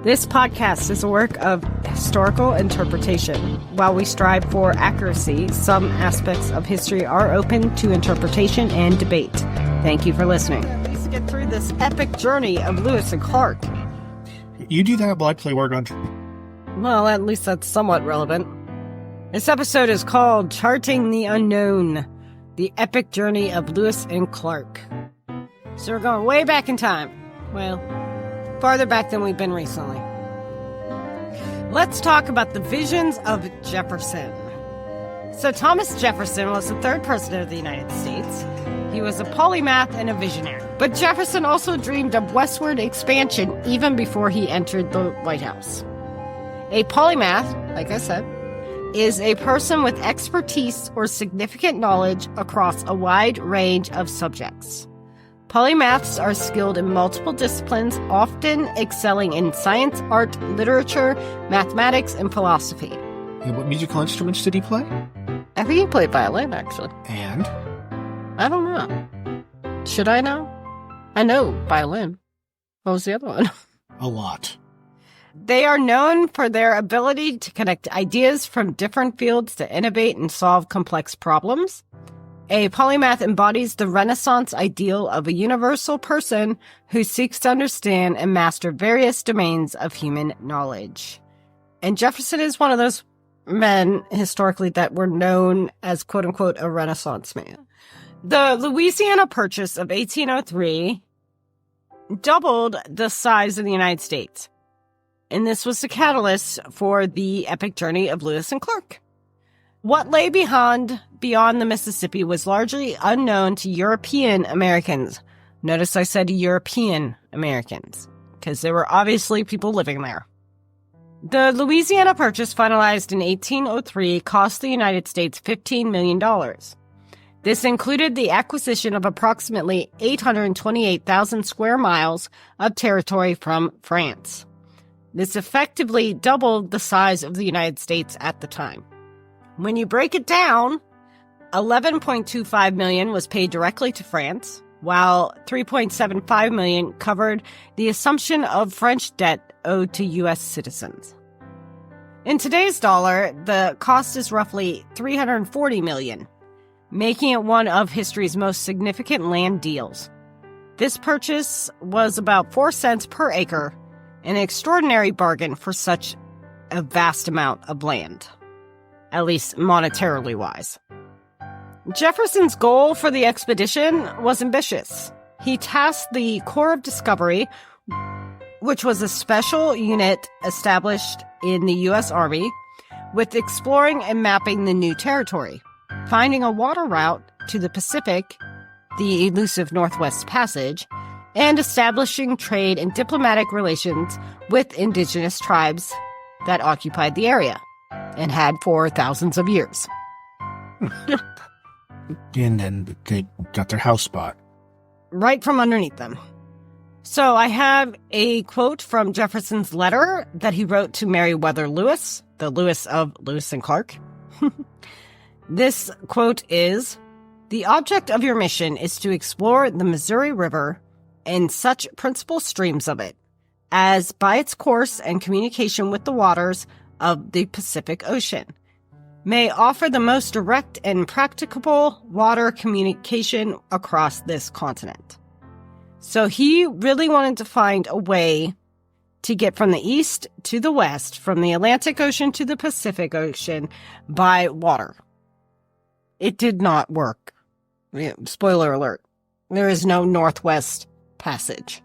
This podcast is a work of historical interpretation. While we strive for accuracy, some aspects of history are open to interpretation and debate. Thank you for listening. Let's get through this epic journey of Lewis and Clark. You do that while I play Word on. Well, at least that's somewhat relevant. This episode is called Charting the Unknown, the epic journey of Lewis and Clark. So we're going way back in time. Well, farther back than we've been recently. Let's talk about the visions of Jefferson. So Thomas Jefferson was the third president of the United States. He was a polymath and a visionary. But Jefferson also dreamed of westward expansion even before he entered the White House. A polymath, like I said, is a person with expertise or significant knowledge across a wide range of subjects. Polymaths are skilled in multiple disciplines, often excelling in science, art, literature, mathematics, and philosophy. And what musical instruments did he play? I think he played violin, actually. And? I don't know. Should I know? I know violin. What was the other one? A lot. They are known for their ability to connect ideas from different fields to innovate and solve complex problems. A polymath embodies the Renaissance ideal of a universal person who seeks to understand and master various domains of human knowledge. And Jefferson is one of those men, historically, that were known as, quote-unquote, a Renaissance man. The Louisiana Purchase of 1803 doubled the size of the United States. And this was the catalyst for the epic journey of Lewis and Clark. What lay beyond the Mississippi was largely unknown to European Americans. Notice I said European Americans, because there were obviously people living there. The Louisiana Purchase, finalized in 1803, cost the United States $15 million. This included the acquisition of approximately 828,000 square miles of territory from France. This effectively doubled the size of the United States at the time. When you break it down, $11.25 million was paid directly to France, while $3.75 million covered the assumption of French debt owed to U.S. citizens. In today's dollar, the cost is roughly $340 million, making it one of history's most significant land deals. This purchase was about 4 cents per acre, an extraordinary bargain for such a vast amount of land, at least monetarily wise. Jefferson's goal for the expedition was ambitious. He tasked the Corps of Discovery, which was a special unit established in the U.S. Army, with exploring and mapping the new territory, finding a water route to the Pacific, the elusive Northwest Passage, and establishing trade and diplomatic relations with indigenous tribes that occupied the area and had for thousands of years. And then they got their house bought. Right from underneath them. So I have a quote from Jefferson's letter that he wrote to Meriwether Lewis, the Lewis of Lewis and Clark. This quote is, "The object of your mission is to explore the Missouri River and such principal streams of it, as by its course and communication with the waters of the Pacific Ocean, may offer the most direct and practicable water communication across this continent." So he really wanted to find a way to get from the east to the west, from the Atlantic Ocean to the Pacific Ocean, by water. It did not work. Spoiler alert. There is no Northwest Passage.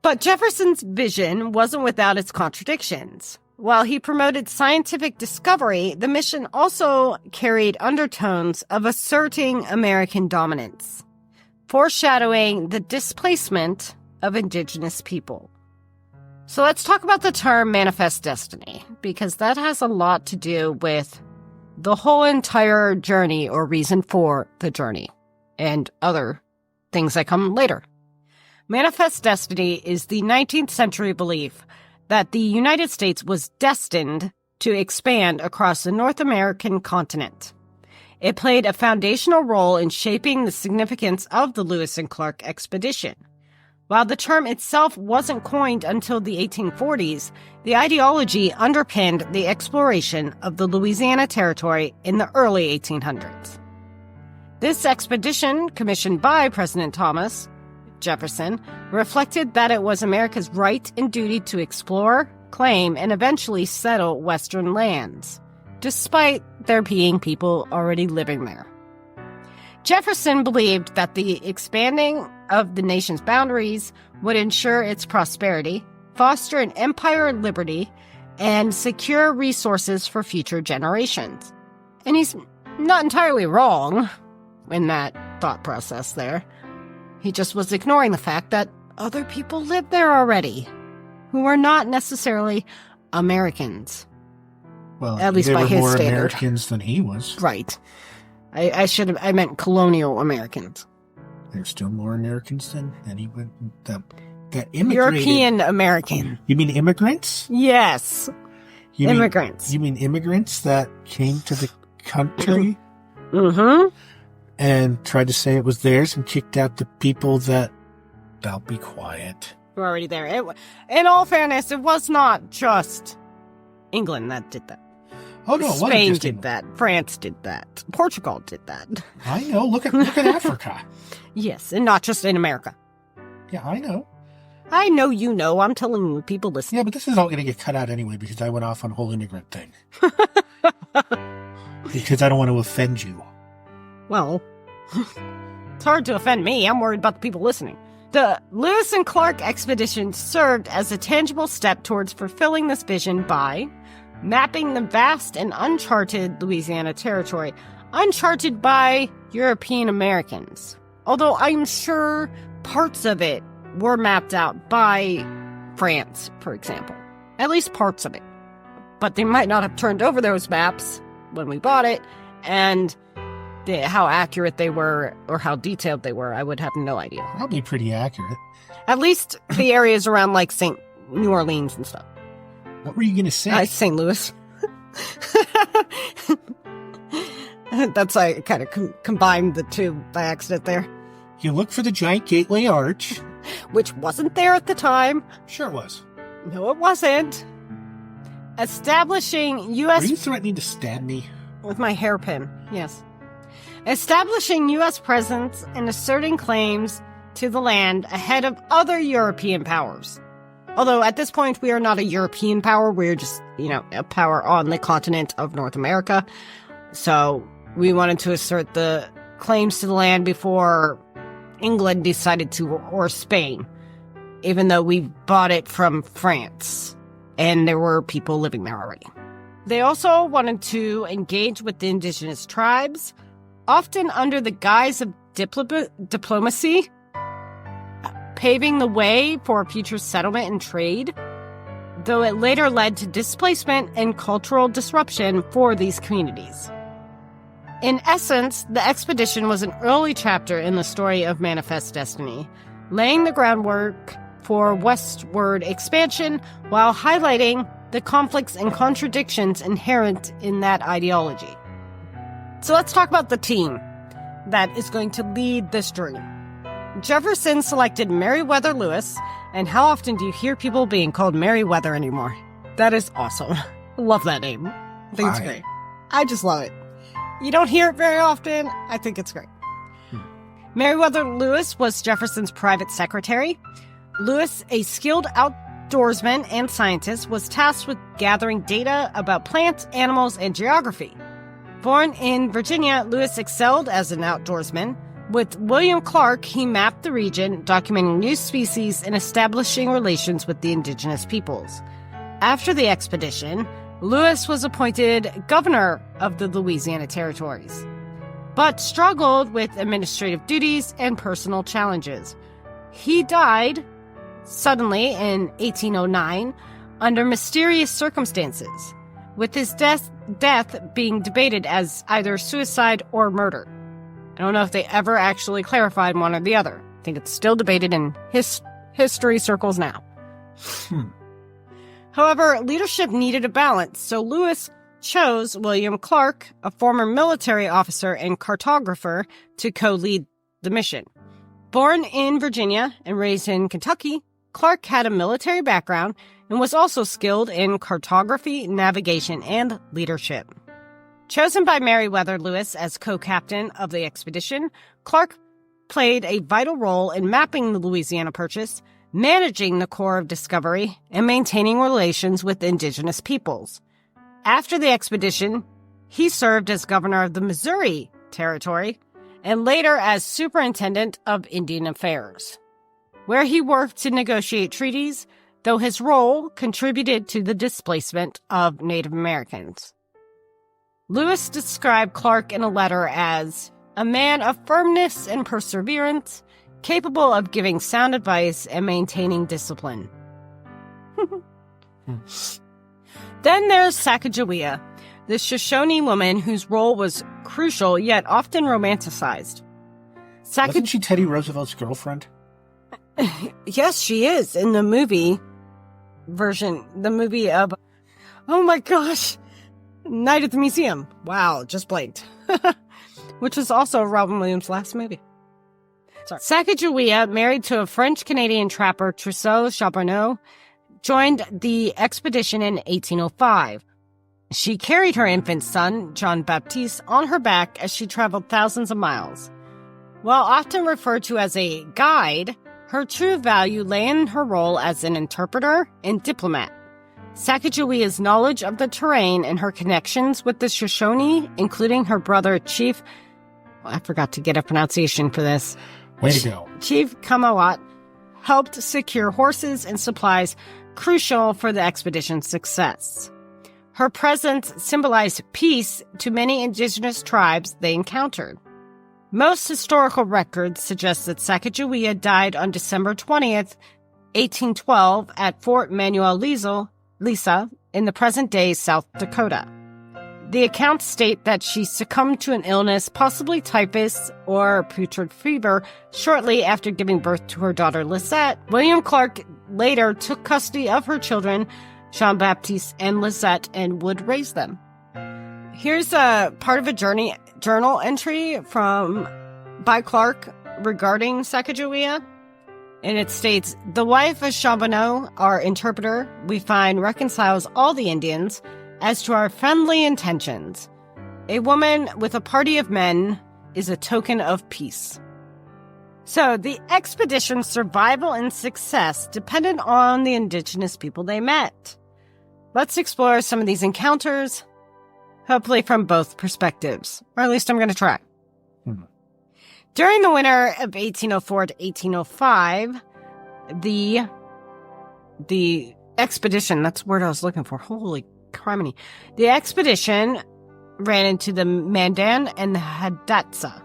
But Jefferson's vision wasn't without its contradictions. While he promoted scientific discovery, the mission also carried undertones of asserting American dominance, foreshadowing the displacement of indigenous people. So let's talk about the term manifest destiny, because that has a lot to do with the whole entire journey or reason for the journey and other things that come later. Manifest destiny is the 19th century belief that the United States was destined to expand across the North American continent. It played a foundational role in shaping the significance of the Lewis and Clark expedition. While the term itself wasn't coined until the 1840s, the ideology underpinned the exploration of the Louisiana Territory in the early 1800s. This expedition, commissioned by President Thomas Jefferson, reflected that it was America's right and duty to explore, claim, and eventually settle Western lands, despite there being people already living there. Jefferson believed that the expanding of the nation's boundaries would ensure its prosperity, foster an empire of liberty, and secure resources for future generations. And he's not entirely wrong in that thought process there. He just was ignoring the fact that other people lived there already, who were not necessarily Americans. Well, at least they by were his more standard. Americans than he was. Right. I meant colonial Americans. There's still more Americans than anyone that immigrated. European American. You mean immigrants? Yes. You Immigrants. You mean immigrants that came to the country Mm-hmm. and tried to say it was theirs and kicked out the people that... I'll be quiet. We're already there. In all fairness, it was not just England that did that. Oh, no, it wasn't Spain just did England. that. France did that. Portugal did that. I know. Look at Africa. Yes, and not just in America. Yeah, I know. I know you know. I'm telling you, people listening. Yeah, but this is all going to get cut out anyway because I went off on a whole immigrant thing. Because I don't want to offend you. Well, it's hard to offend me. I'm worried about the people listening. The Lewis and Clark expedition served as a tangible step towards fulfilling this vision by mapping the vast and uncharted Louisiana Territory, uncharted by European Americans. Although I'm sure parts of it were mapped out by France, for example. At least parts of it. But they might not have turned over those maps when we bought it, and how accurate they were or how detailed they were, I would have no idea. Probably pretty accurate. At least the areas around, like, St. New Orleans and stuff. What were you going to say? St. Louis. That's, I kind of combined the two by accident there. You look for the giant gateway arch. Which wasn't there at the time. Sure was. No, it wasn't. Establishing U.S. Are you threatening to stab me? With my hairpin, yes. Establishing U.S. presence and asserting claims to the land ahead of other European powers. Although at this point we are not a European power, we're just, a power on the continent of North America. So we wanted to assert the claims to the land before England decided to, or Spain, even though we bought it from France and there were people living there already. They also wanted to engage with the indigenous tribes, often under the guise of diplomacy, paving the way for future settlement and trade, though it later led to displacement and cultural disruption for these communities. In essence, the expedition was an early chapter in the story of Manifest Destiny, laying the groundwork for westward expansion while highlighting the conflicts and contradictions inherent in that ideology. So let's talk about the team that is going to lead this journey. Jefferson selected Meriwether Lewis, and how often do you hear people being called Meriwether anymore? That is awesome. Love that name. I think it's great. I just love it. You don't hear it very often. I think it's great. Meriwether Lewis was Jefferson's private secretary. Lewis, a skilled outdoorsman and scientist, was tasked with gathering data about plants, animals, and geography. Born in Virginia, Lewis excelled as an outdoorsman. With William Clark, he mapped the region, documenting new species and establishing relations with the indigenous peoples. After the expedition, Lewis was appointed governor of the Louisiana Territories, but struggled with administrative duties and personal challenges. He died suddenly in 1809 under mysterious circumstances, with his death being debated as either suicide or murder. I don't know if they ever actually clarified one or the other. I think it's still debated in history circles now. However, leadership needed a balance, so Lewis chose William Clark, a former military officer and cartographer, to co-lead the mission. Born in Virginia and raised in Kentucky, Clark had a military background and was also skilled in cartography, navigation, and leadership. Chosen by Meriwether Lewis as co-captain of the expedition, Clark played a vital role in mapping the Louisiana Purchase, managing the Corps of Discovery, and maintaining relations with indigenous peoples. After the expedition, he served as governor of the Missouri Territory and later as superintendent of Indian Affairs, where he worked to negotiate treaties, though his role contributed to the displacement of Native Americans. Lewis described Clark in a letter as a man of firmness and perseverance, capable of giving sound advice and maintaining discipline. Then there's Sacagawea, the Shoshone woman whose role was crucial yet often romanticized. Wasn't she Teddy Roosevelt's girlfriend? Yes, she is in the movie of, oh my gosh, Night at the Museum. Wow, just blanked. Which was also Robin Williams' last movie. Sorry. Sacagawea, married to a French-Canadian trapper, Trousseau Charbonneau, joined the expedition in 1805. She carried her infant son, John Baptiste, on her back as she traveled thousands of miles. While often referred to as a guide, her true value lay in her role as an interpreter and diplomat. Sacagawea's knowledge of the terrain and her connections with the Shoshone, including her brother Chief, I forgot to get a pronunciation for this. Way to go. Chief Kamawat, helped secure horses and supplies crucial for the expedition's success. Her presence symbolized peace to many indigenous tribes they encountered. Most historical records suggest that Sacagawea died on December 20th, 1812 at Fort Manuel Lisa in the present-day South Dakota. The accounts state that she succumbed to an illness, possibly typhus or putrid fever, shortly after giving birth to her daughter Lisette. William Clark later took custody of her children, Jean-Baptiste and Lisette, and would raise them. Here's a part of a journal entry by Clark regarding Sacagawea. And it states, the wife of Charbonneau, our interpreter, we find reconciles all the Indians as to our friendly intentions. A woman with a party of men is a token of peace. So the expedition's survival and success depended on the indigenous people they met. Let's explore some of these encounters, hopefully from both perspectives, or at least I'm going to try. During the winter of 1804 to 1805, the expedition, that's the word I was looking for, holy criminy. The expedition ran into the Mandan and the Hidatsa.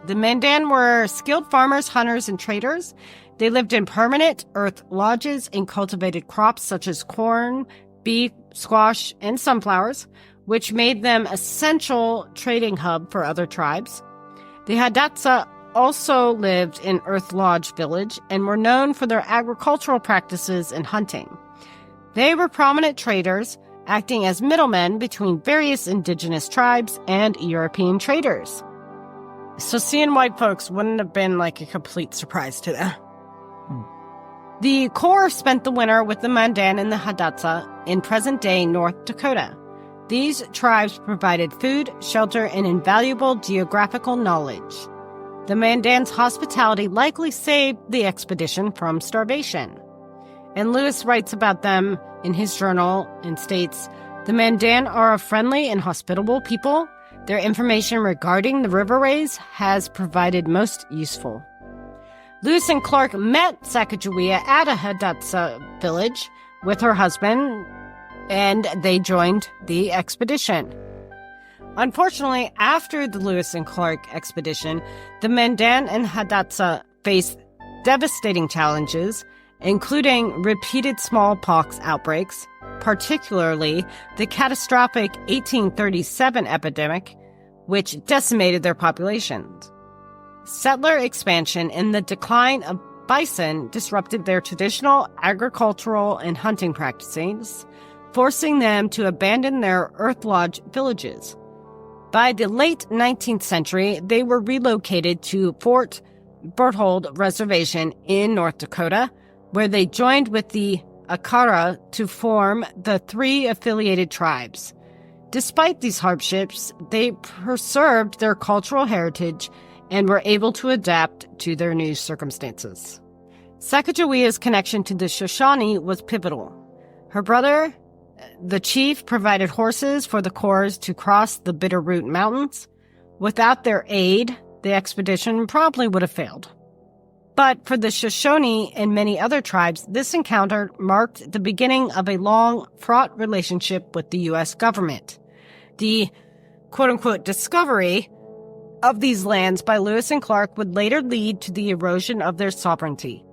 The Mandan were skilled farmers, hunters, and traders. They lived in permanent earth lodges and cultivated crops such as corn, beef, squash, and sunflowers, which made them an essential trading hub for other tribes. The Hidatsa also lived in Earth Lodge Village and were known for their agricultural practices and hunting. They were prominent traders, acting as middlemen between various indigenous tribes and European traders. So seeing white folks wouldn't have been like a complete surprise to them. The Corps spent the winter with the Mandan and the Hidatsa in present-day North Dakota. These tribes provided food, shelter, and invaluable geographical knowledge. The Mandan's hospitality likely saved the expedition from starvation. And Lewis writes about them in his journal and states, the Mandan are a friendly and hospitable people. Their information regarding the riverways has provided most useful. Lewis and Clark met Sacagawea at a Hidatsa village with her husband, and they joined the expedition. Unfortunately, after the Lewis and Clark expedition, the Mandan and Hidatsa faced devastating challenges, including repeated smallpox outbreaks, particularly the catastrophic 1837 epidemic, which decimated their populations. Settler expansion and the decline of bison disrupted their traditional agricultural and hunting practices, forcing them to abandon their Earth Lodge villages. By the late 19th century, they were relocated to Fort Berthold Reservation in North Dakota, where they joined with the Akara to form the 3 affiliated tribes. Despite these hardships, they preserved their cultural heritage and were able to adapt to their new circumstances. Sacagawea's connection to the Shoshone was pivotal. Her brother, the chief, provided horses for the Corps to cross the Bitterroot Mountains. Without their aid, the expedition probably would have failed. But for the Shoshone and many other tribes, this encounter marked the beginning of a long, fraught relationship with the U.S. government. The quote-unquote discovery of these lands by Lewis and Clark would later lead to the erosion of their sovereignty.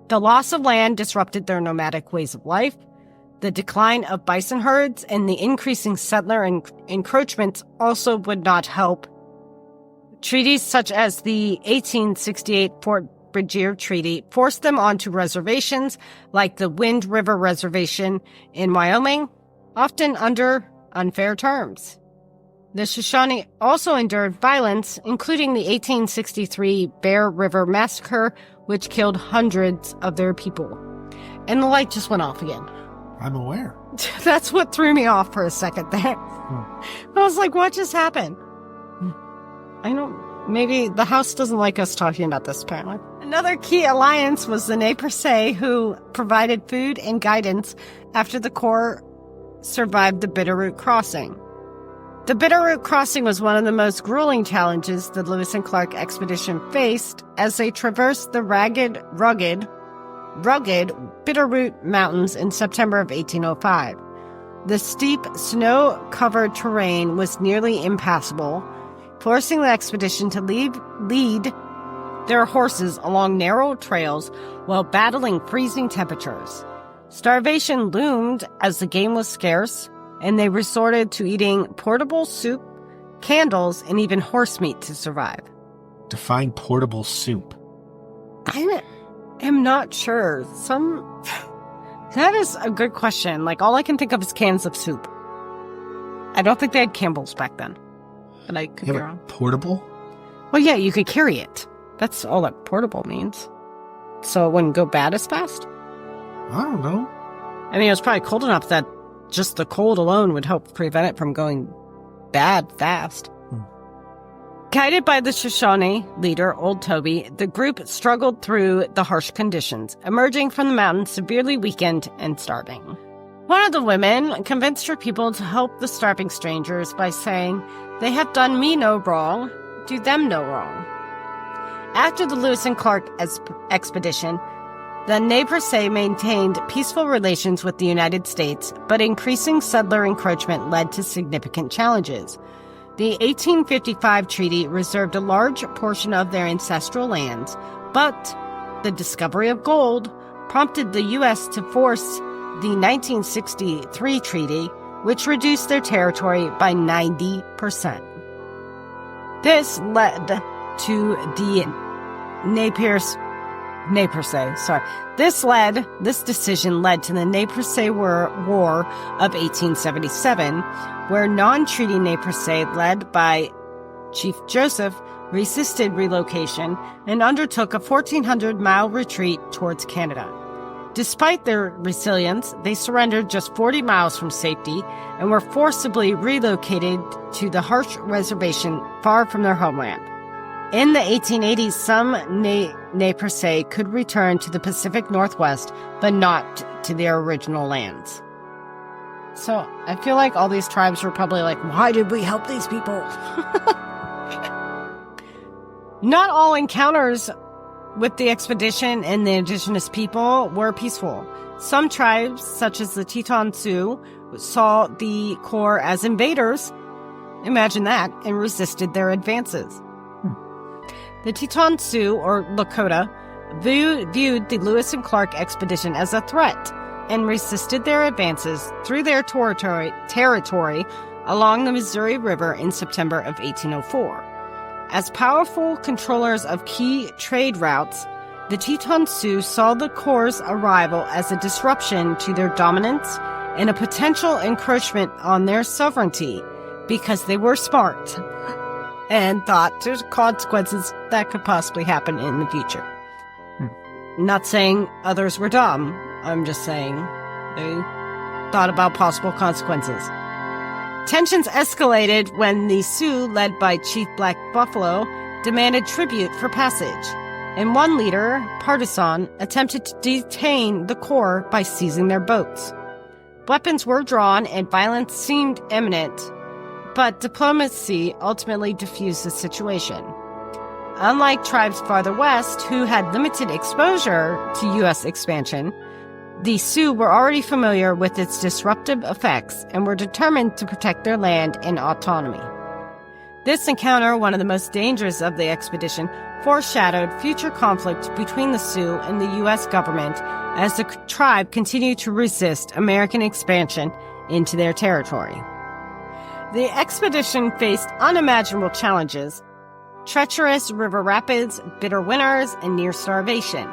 The loss of land disrupted their nomadic ways of life. The decline of bison herds and the increasing settler encroachments also would not help. Treaties such as the 1868 Fort Bridger Treaty forced them onto reservations like the Wind River Reservation in Wyoming, often under unfair terms. The Shoshone also endured violence, including the 1863 Bear River Massacre, which killed hundreds of their people. And the light just went off again. I'm aware. That's what threw me off for a second there. I was like, what just happened? Maybe the house doesn't like us talking about this, apparently. Another key alliance was the Nez Perce, who provided food and guidance after the Corps survived the Bitterroot Crossing. The Bitterroot Crossing was one of the most grueling challenges the Lewis and Clark expedition faced as they traversed the rugged Bitterroot Mountains in September of 1805. The steep, snow-covered terrain was nearly impassable, forcing the expedition to lead their horses along narrow trails while battling freezing temperatures. Starvation loomed as the game was scarce, and they resorted to eating portable soup, candles, and even horse meat to survive. Define portable soup. I am not sure. That is a good question. Like, all I can think of is cans of soup. I don't think they had Campbell's back then. But I could be wrong. Portable? Well, yeah, you could carry it. That's all that portable means. So it wouldn't go bad as fast? I don't know. I mean, it was probably cold enough that just the cold alone would help prevent it from going bad fast. Guided by the Shoshone leader, Old Toby, the group struggled through the harsh conditions, emerging from the mountains severely weakened and starving. One of the women convinced her people to help the starving strangers by saying, "They have done me no wrong, do them no wrong." After the Lewis and Clark expedition, the Nez Perce maintained peaceful relations with the United States, but increasing settler encroachment led to significant challenges. The 1855 treaty reserved a large portion of their ancestral lands, but the discovery of gold prompted the U.S. to force the 1963 treaty, which reduced their territory by 90%. This led to the This decision led to the Nez Perce War of 1877, where non-treaty Nez Perce, led by Chief Joseph, resisted relocation and undertook a 1,400-mile retreat towards Canada. Despite their resilience, they surrendered just 40 miles from safety and were forcibly relocated to the harsh reservation far from their homeland. In the 1880s, some Nez Perce could return to the Pacific Northwest, but not to their original lands. So I feel like all these tribes were probably like, why did we help these people? Not all encounters with the expedition and the indigenous people were peaceful. Some tribes, such as the Teton Sioux, saw the Corps as invaders, imagine that, and resisted their advances. The Teton Sioux, or Lakota, viewed the Lewis and Clark expedition as a threat and resisted their advances through their territory along the Missouri River in September of 1804. As powerful controllers of key trade routes, the Teton Sioux saw the Corps' arrival as a disruption to their dominance and a potential encroachment on their sovereignty because they were smart. and thought there's consequences that could possibly happen in the future. Not saying others were dumb. I'm just saying they thought about possible consequences. Tensions escalated when the Sioux, led by Chief Black Buffalo, demanded tribute for passage, and one leader, Partisan, attempted to detain the Corps by seizing their boats. Weapons were drawn and violence seemed imminent, but diplomacy ultimately diffused the situation. Unlike tribes farther west, who had limited exposure to U.S. expansion, the Sioux were already familiar with its disruptive effects and were determined to protect their land and autonomy. This encounter, one of the most dangerous of the expedition, foreshadowed future conflict between the Sioux and the U.S. government as the tribe continued to resist American expansion into their territory. The expedition faced unimaginable challenges: treacherous river rapids, bitter winters, and near starvation.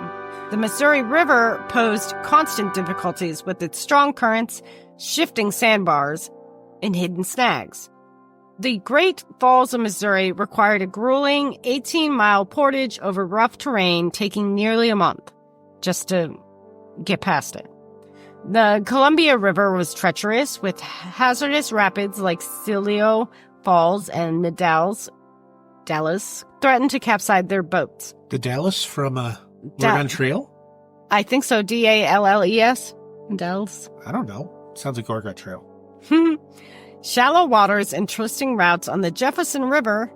The Missouri River posed constant difficulties with its strong currents, shifting sandbars, and hidden snags. The Great Falls of Missouri required a grueling 18-mile portage over rough terrain, taking nearly a month just to get past it. The Columbia River was treacherous, with hazardous rapids like Celio Falls and the Dallas threatened to capsize their boats. The Dallas from Oregon Trail? I think so. Dalles. Dallas. I don't know. Sounds like Oregon Trail. Shallow waters and twisting routes on the Jefferson River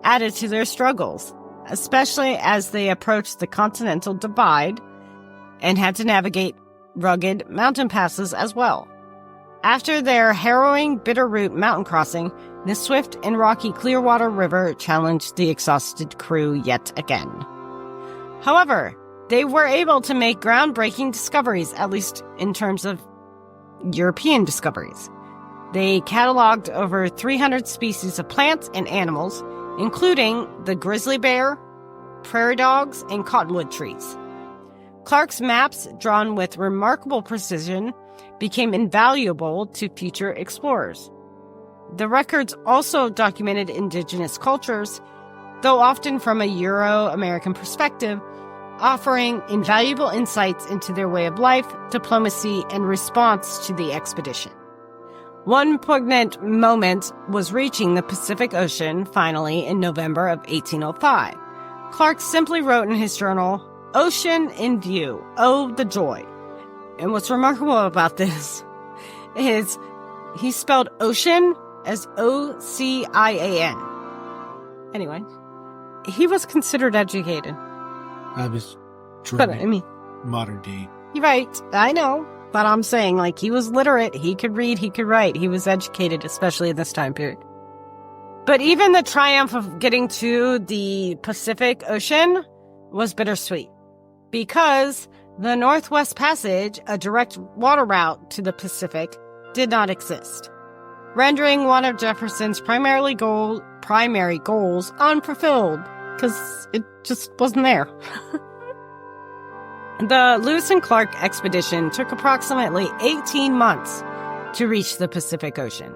added to their struggles, especially as they approached the Continental Divide and had to navigate rugged mountain passes as well. After their harrowing Bitterroot mountain crossing, the swift and rocky Clearwater River challenged the exhausted crew yet again. However, they were able to make groundbreaking discoveries, at least in terms of European discoveries. They cataloged over 300 species of plants and animals, including the grizzly bear, prairie dogs, and cottonwood trees. Clark's maps, drawn with remarkable precision, became invaluable to future explorers. The records also documented indigenous cultures, though often from a Euro-American perspective, offering invaluable insights into their way of life, diplomacy, and response to the expedition. One poignant moment was reaching the Pacific Ocean, finally, in November of 1805. Clark simply wrote in his journal, "Ocean in view. Oh, the joy." And what's remarkable about this is he spelled ocean as O-C-I-A-N. Anyway, he was considered educated. I was But, I mean, modern day. you're right. I know. But I'm saying, like, he was literate. He could read. He could write. He was educated, especially in this time period. But even the triumph of getting to the Pacific Ocean was bittersweet, because the Northwest Passage, a direct water route to the Pacific, did not exist, rendering one of Jefferson's primary goals unfulfilled, because it just wasn't there. The Lewis and Clark expedition took approximately 18 months to reach the Pacific Ocean.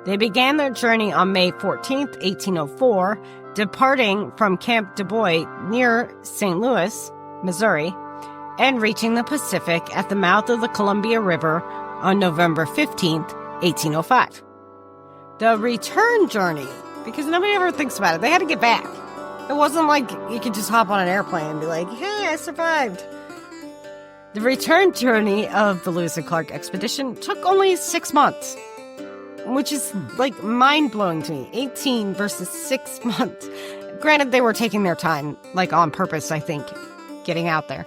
They began their journey on May 14th, 1804, departing from Camp Du Bois near St. Louis, Missouri, and reaching the Pacific at the mouth of the Columbia River on November 15th, 1805. The return journey, because nobody ever thinks about it, they had to get back. It wasn't like you could just hop on an airplane and be like, hey, I survived. The return journey of the Lewis and Clark expedition took only 6 months, which is, like, mind-blowing to me. 18 versus 6 months. Granted, they were taking their time, like, on purpose, I think, getting out there.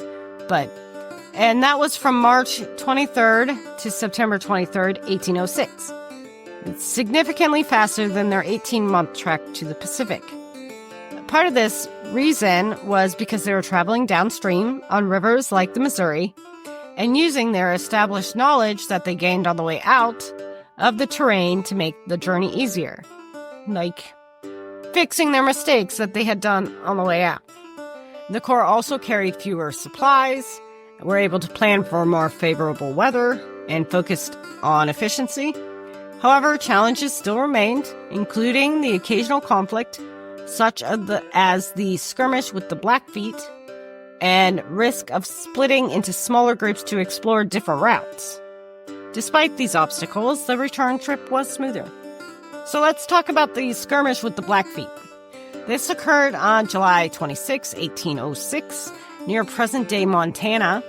And that was from March 23rd to September 23rd, 1806. It's significantly faster than their 18-month trek to the Pacific. Part of this reason was because they were traveling downstream on rivers like the Missouri and using their established knowledge that they gained on the way out of the terrain to make the journey easier, like fixing their mistakes that they had done on the way out. The Corps also carried fewer supplies, were able to plan for more favorable weather, and focused on efficiency. However, challenges still remained, including the occasional conflict such as the skirmish with the Blackfeet and risk of splitting into smaller groups to explore different routes. Despite these obstacles, the return trip was smoother. So let's talk about the skirmish with the Blackfeet. This occurred on July 26, 1806, near present-day Montana,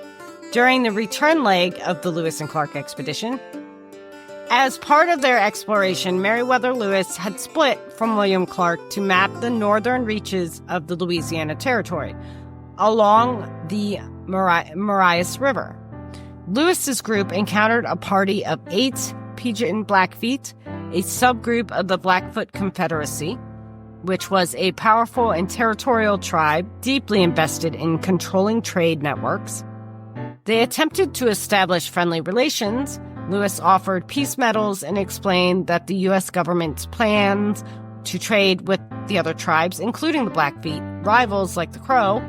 during the return leg of the Lewis and Clark expedition. As part of their exploration, Meriwether Lewis had split from William Clark to map the northern reaches of the Louisiana Territory along the Meriwether River. Lewis's group encountered a party of 8 Pigeon Blackfeet, a subgroup of the Blackfoot Confederacy, which was a powerful and territorial tribe deeply invested in controlling trade networks. They attempted to establish friendly relations. Lewis offered peace medals and explained that the U.S. government's plans to trade with the other tribes, including the Blackfeet, rivals like the Crow.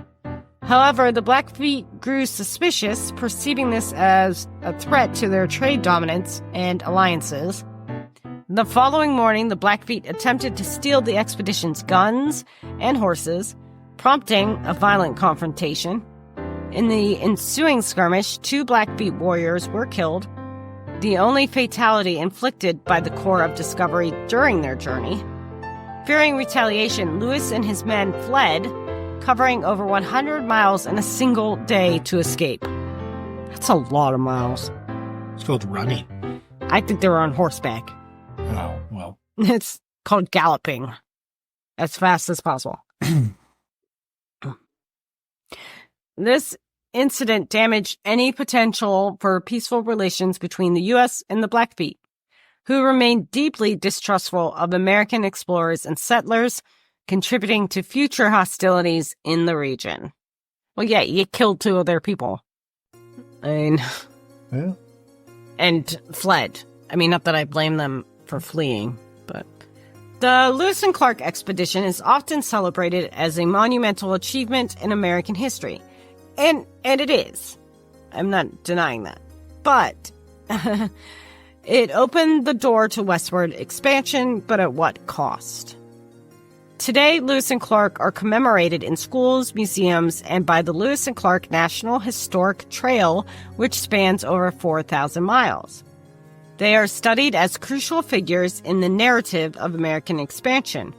However, the Blackfeet grew suspicious, perceiving this as a threat to their trade dominance and alliances. The following morning, the Blackfeet attempted to steal the expedition's guns and horses, prompting a violent confrontation. In the ensuing skirmish, 2 Blackfeet warriors were killed, the only fatality inflicted by the Corps of Discovery during their journey. Fearing retaliation, Lewis and his men fled, covering over 100 miles in a single day to escape. That's a lot of miles. It's called running. I think they were on horseback. Oh, well. It's called galloping. As fast as possible. This incident damaged any potential for peaceful relations between the U.S. and the Blackfeet, who remained deeply distrustful of American explorers and settlers, contributing to future hostilities in the region. Well, yeah, you killed 2 of their people. I mean, yeah. And fled. I mean, not that I blame them for fleeing, but... The Lewis and Clark expedition is often celebrated as a monumental achievement in American history. And it is. I'm not denying that. But it opened the door to westward expansion, but at what cost? Today, Lewis and Clark are commemorated in schools, museums, and by the Lewis and Clark National Historic Trail, which spans over 4,000 miles. They are studied as crucial figures in the narrative of American expansion,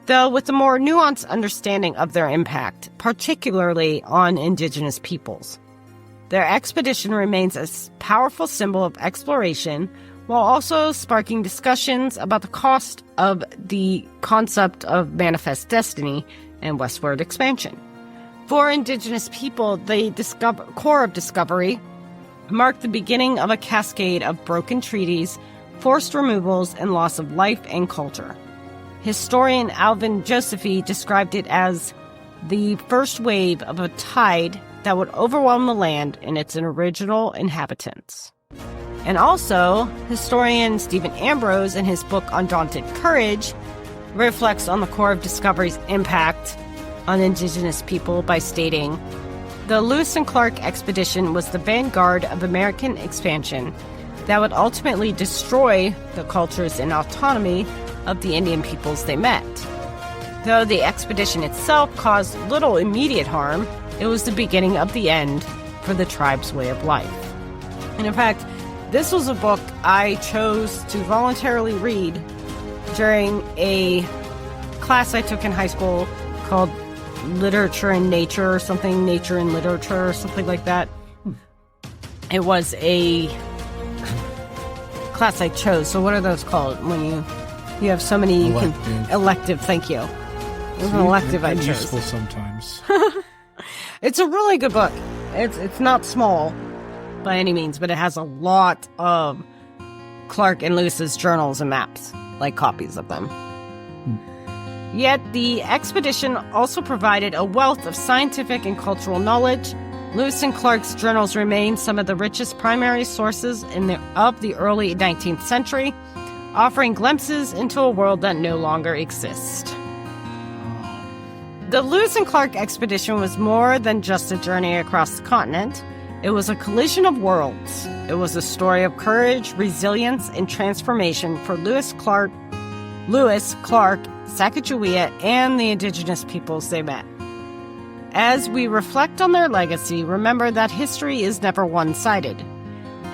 though with a more nuanced understanding of their impact, particularly on indigenous peoples. Their expedition remains a powerful symbol of exploration, while also sparking discussions about the cost of the concept of manifest destiny and westward expansion. For indigenous people, the Corps of Discovery marked the beginning of a cascade of broken treaties, forced removals, and loss of life and culture. Historian Alvin Josephy described it as the first wave of a tide that would overwhelm the land and its original inhabitants. And also, historian Stephen Ambrose, in his book Undaunted Courage, reflects on the Corps of Discovery's impact on indigenous people by stating, "The Lewis and Clark expedition was the vanguard of American expansion that would ultimately destroy the cultures and autonomy of the Indian peoples they met. Though the expedition itself caused little immediate harm, it was the beginning of the end for the tribe's way of life." And in fact, this was a book I chose to voluntarily read during a class I took in high school called Literature and Nature or something, Nature and Literature or something like that. It was a class I chose. So what are those called when you have so many elective, thank you. It was an elective I chose. Useful sometimes. It's a really good book. It's not small by any means, but it has a lot of Clark and Lewis's journals and maps, like copies of them. Yet the expedition also provided a wealth of scientific and cultural knowledge. Lewis and Clark's journals remain some of the richest primary sources of the early 19th century, offering glimpses into a world that no longer exists. The Lewis and Clark expedition was more than just a journey across the continent. It was a collision of worlds. It was a story of courage, resilience, and transformation for Lewis Lewis, Clark, Sacagawea, and the indigenous peoples they met. As we reflect on their legacy, remember that history is never one-sided.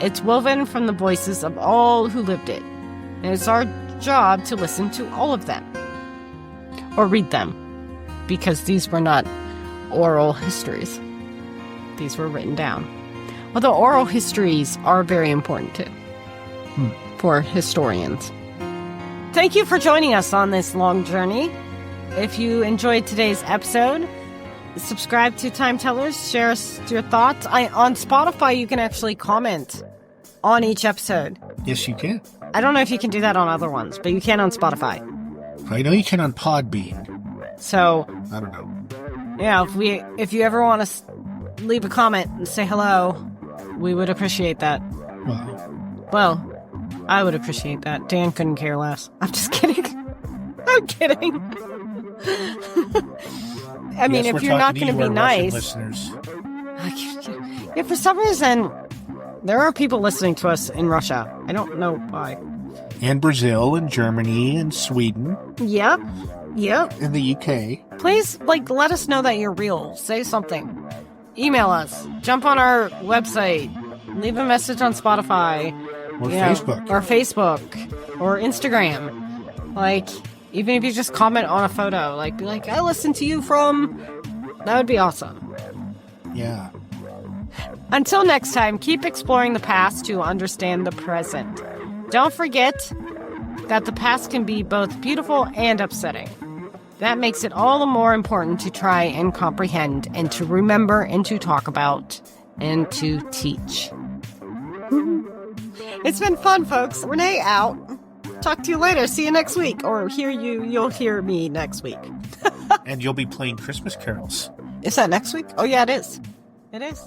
It's woven from the voices of all who lived it, and it's our job to listen to all of them. Or read them, because these were not oral histories. These were written down. Although oral histories are very important too, for historians. Thank you for joining us on this long journey. If you enjoyed today's episode, subscribe to Time Tellers, share us your thoughts. On Spotify, you can actually comment on each episode. Yes, you can. I don't know if you can do that on other ones, but you can on Spotify. I know you can on Podbean. So, I don't know. Yeah, if you ever want to leave a comment and say hello, we would appreciate that. Well, I would appreciate that. Dan couldn't care less. I'm just kidding. I'm kidding. I mean, if you're not going to be nice. Listeners. Yeah, for some reason, there are people listening to us in Russia. I don't know why. And Brazil, and Germany, and Sweden. Yep. In the UK. Please, let us know that you're real. Say something. Email us. Jump on our website. Leave a message on Spotify. Or Facebook. Or Facebook. Or Instagram. Even if you just comment on a photo. Be like, I listened to you from... That would be awesome. Yeah. Until next time, keep exploring the past to understand the present. Don't forget that the past can be both beautiful and upsetting. That makes it all the more important to try and comprehend and to remember and to talk about and to teach. It's been fun, folks. Renee out. Talk to you later. See you next week. Or you'll hear me next week. And you'll be playing Christmas carols. Is that next week? Oh, yeah, it is. It is.